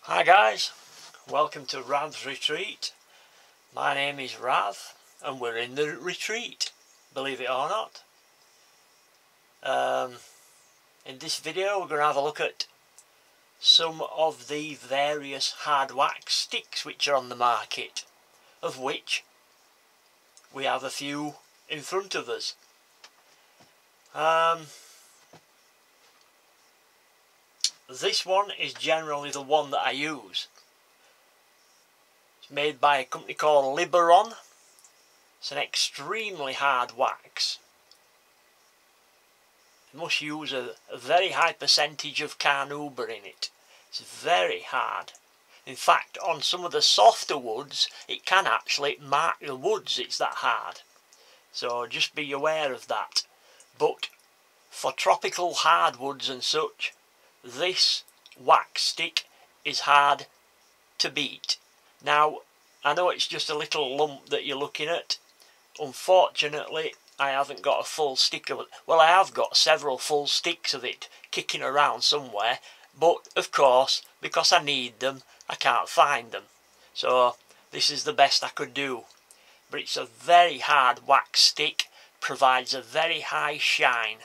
Hi guys, welcome to Rav's Retreat. My name is Rav and we're in the retreat, believe it or not. In this video we're going to have a look at some of the various hard wax sticks which are on the market, of which we have a few in front of us. This one is generally the one that I use. It's made by a company called Liberon. It's an extremely hard wax. You must use a very high percentage of carnauba in it. It's very hard. In fact, on some of the softer woods, it can actually mark the woods, it's that hard. So just be aware of that. But for tropical hardwoods and such, this wax stick is hard to beat. Now, I know it's just a little lump that you're looking at. Unfortunately, I haven't got a full stick of it. Well, I have got several full sticks of it kicking around somewhere, but of course, because I need them, I can't find them. So this is the best I could do. But it's a very hard wax stick, provides a very high shine.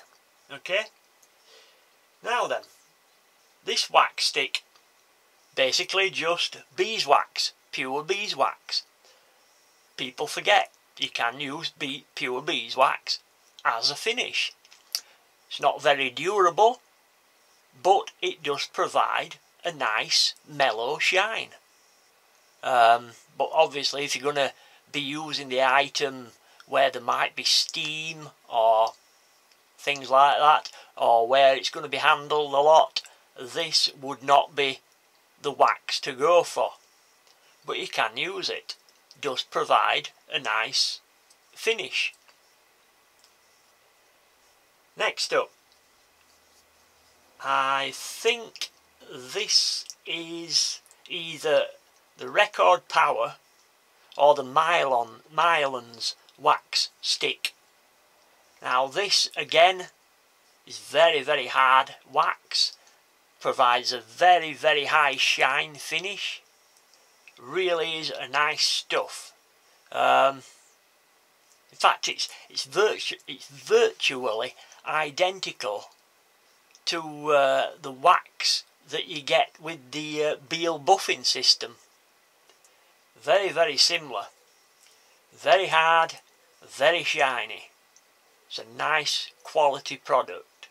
Okay? Now then, this wax stick, basically just beeswax, pure beeswax. People forget you can use pure beeswax as a finish. It's not very durable, but it does provide a nice mellow shine. But obviously if you're going to be using the item where there might be steam or things like that, or where it's going to be handled a lot, this would not be the wax to go for. But you can use it. It does provide a nice finish. Next up, I think this is either the Record Power or the Mylon's wax stick. Now this again is very hard wax, provides a very high shine finish, really is a nice stuff. In fact it's virtually identical to the wax that you get with the Beal buffing system. Very similar, very hard, very shiny. It's a nice quality product.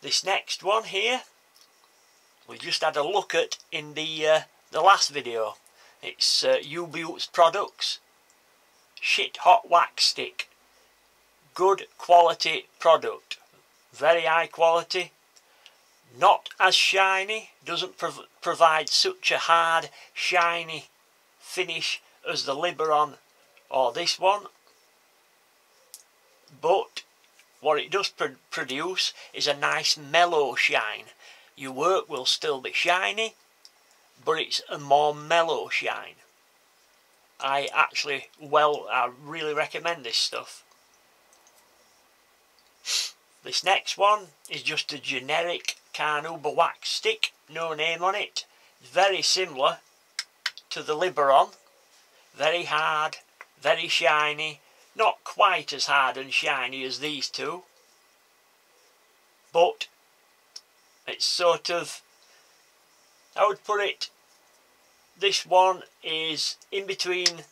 This next one here, we just had a look at in the last video. It's U-Buttes Products Shit Hot Wax Stick. Good quality product. Very high quality. Not as shiny. Doesn't provide such a hard, shiny finish as the Liberon or this one, but what it does produce is a nice mellow shine. Your work will still be shiny, but it's a more mellow shine. I really recommend this stuff. This next one is just a generic carnauba wax stick, no name on it. It's very similar to the Liberon. Very hard, very shiny, not quite as hard and shiny as these two, but it's sort of, I would put it, this one is in between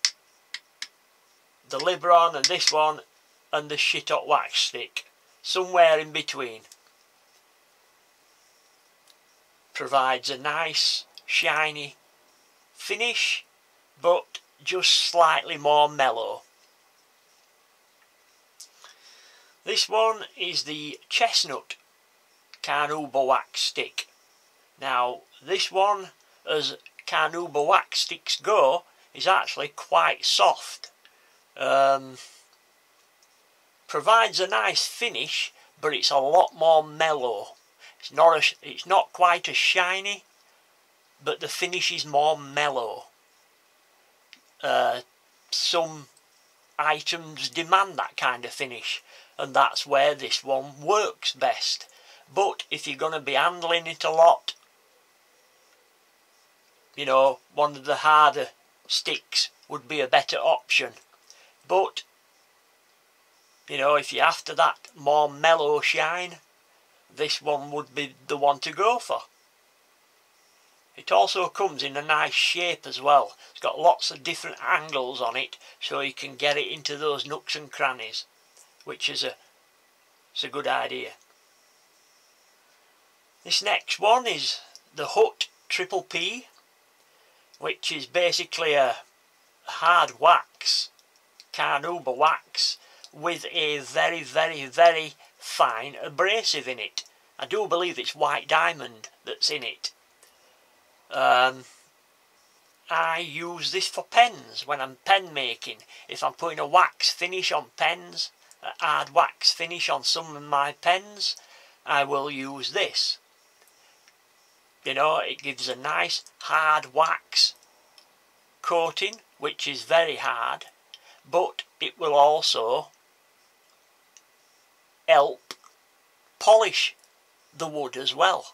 the Liberon and this one and the Shit Hot Wax Stick, somewhere in between. Provides a nice shiny finish, but just slightly more mellow. This one is the Chestnut Carnauba Wax Stick. Now this one, as carnauba wax sticks go, is actually quite soft. Provides a nice finish, but it's a lot more mellow. It's not quite as shiny, but the finish is more mellow. Some items demand that kind of finish, and that's where this one works best. But if you're going to be handling it a lot, you know, one of the harder sticks would be a better option. But, you know, if you're after that more mellow shine, this one would be the one to go for. It also comes in a nice shape as well. It's got lots of different angles on it, so you can get it into those nooks and crannies, which is it's a good idea. This next one is the Hut Triple P, which is basically a hard wax, carnauba wax, with a very, very, very fine abrasive in it. I do believe it's white diamond that's in it. I use this for pens when I'm pen making. If I'm putting a wax finish on pens, a hard wax finish on some of my pens, I will use this. You know, it gives a nice hard wax coating, which is very hard, but it will also help polish the wood as well.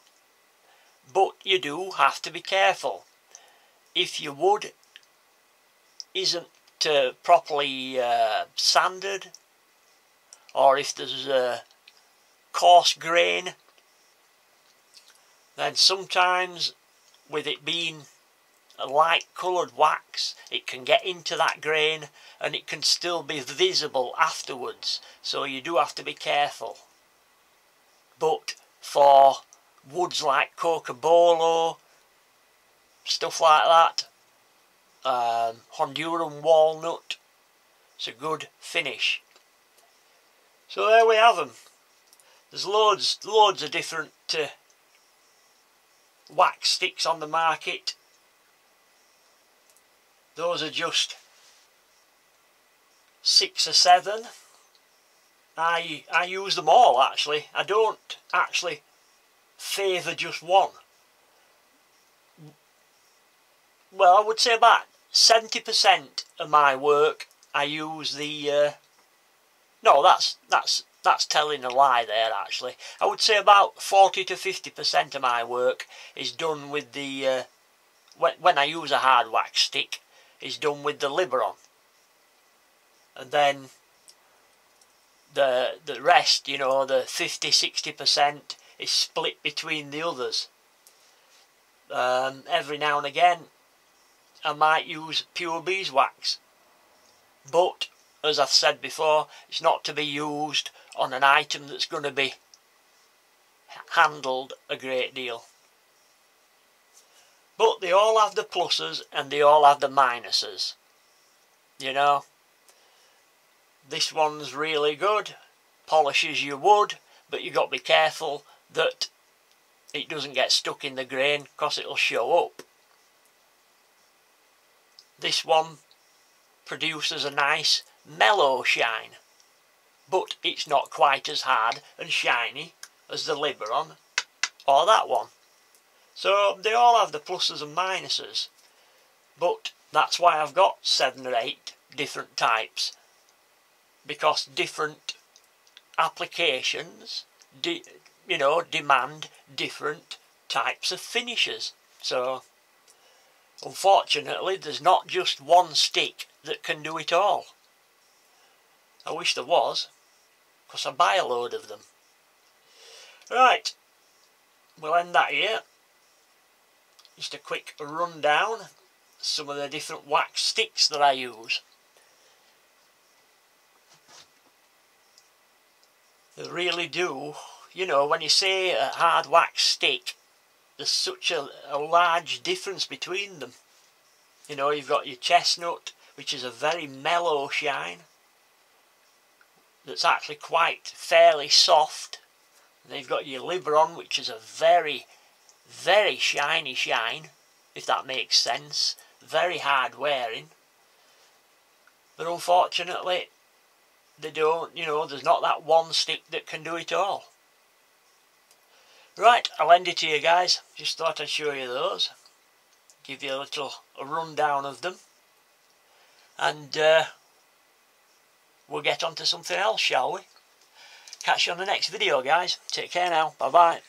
But you do have to be careful. If your wood isn't properly sanded, or if there's a coarse grain, then sometimes with it being a light coloured wax, it can get into that grain and it can still be visible afterwards, so you do have to be careful. But for woods like cocobolo, stuff like that, Honduran walnut, it's a good finish. So there we have them. There's loads of different wax sticks on the market. Those are just 6 or 7. I use them all actually. I don't actually favour just one. Well, I would say about 70% of my work I use the no, that's telling a lie there actually. I would say about 40 to 50% of my work is done with the when I use a hard wax stick, is done with the Liberon. And then the rest, you know, the 50-60% is split between the others. Every now and again I might use pure beeswax, but as I've said before, it's not to be used on an item that's going to be handled a great deal. But they all have the pluses and they all have the minuses, you know. This one's really good, polishes your wood, but you've got to be careful that it doesn't get stuck in the grain because it'll show up. This one produces a nice mellow shine, but it's not quite as hard and shiny as the Liberon or that one. So they all have the pluses and minuses, but that's why I've got 7 or 8 different types, because different applications you know, demand different types of finishes. So unfortunately there's not just one stick that can do it all. I wish there was, because I buy a load of them. Right, we'll end that here. Just a quick rundown of some of the different wax sticks that I use. They really do, you know, when you say a hard wax stick, there's such a large difference between them. You know, you've got your chestnut, which is a very mellow shine, that's actually quite fairly soft. And then you've got your Liberon, which is a very, very shiny shine, if that makes sense. Very hard wearing. But unfortunately, they don't, you know, there's not that one stick that can do it all. Right, I'll end it here, guys. Just thought I'd show you those. Give you a little rundown of them. And we'll get on to something else, shall we? Catch you on the next video, guys. Take care now. Bye bye.